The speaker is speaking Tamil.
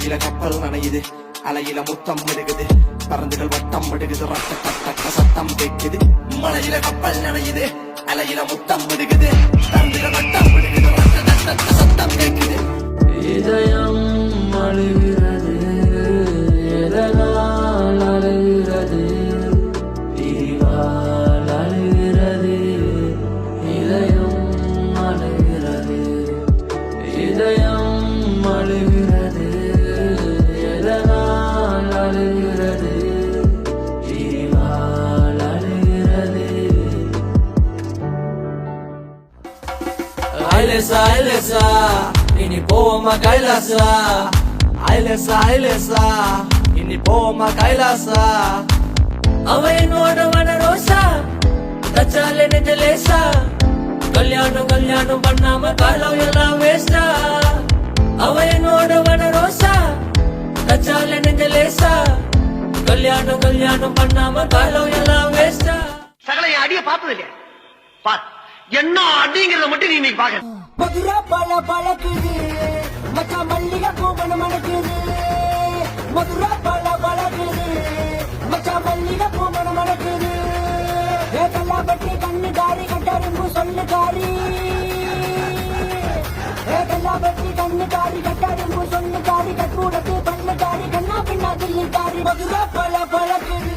மழையில கப்பல் நனையுது, அலையில முத்தம் விடுகுது, பறந்துகள் வட்டம் விடுகுது, ரட்ட சத்தம் கேட்குது. மழையில கப்பல் நனையுது, அலையில முத்தம் விடுகுது, பறந்துகள் வட்டம் விடுகுது, ரட்ட சத்தம் கேட்குது. இதயம் அழுகிறது, எதனால் அழுகிறது, பிரிவால் அழுகிறது. இதயம் அழுகிறது, இதயம் அழுகிறது, எதனால் அழுகிறது, பிரிவால் அழுகிறது. ஐலேசா ஐலேசா இனி போமா கைலாசா, ஐலேசா ஐலேசா இனி போமா கைலாசா. அவ என்னோட வன ரோசா, தச்சாலே நெஞ்சலேசா, கல்யாணம் கல்யாணம் பண்ணாம காலம் எல்லாம் வேஸ்டா. அவ என்னோட வன ரோசா, தச்சாலே நெஞ்சலேசா, கல்யாணம் கல்யாணம் பண்ணாம காலம் எல்லாம் வேஸ்டா. சகல என் அடிய பார்த்தது இல்லையா? பாத் என்ன அடிங்கிறத மட்டும் நீ இன்னைக்கு பாக்க. மதுரா பழ பழக்குது, மச்சா மல்லிகை பூவன மணக்குது. மதுரா பழ பழக்குது, மச்சா மல்லிகை பூவன மணக்குது. ஏகல்லா பட்டி கண்ணுக்காரி கட்டரும்பு சொல்லுக்காரி, ஏகல்லா பட்டி கண்ணுக்காரி கட்டரும்பு சொல்லுக்காரி, கட்கூடத்து பண்ணுக்காரி, கண்ணா பின்னா தில்லுக்காரி. மதுரா பழ பழக்குது.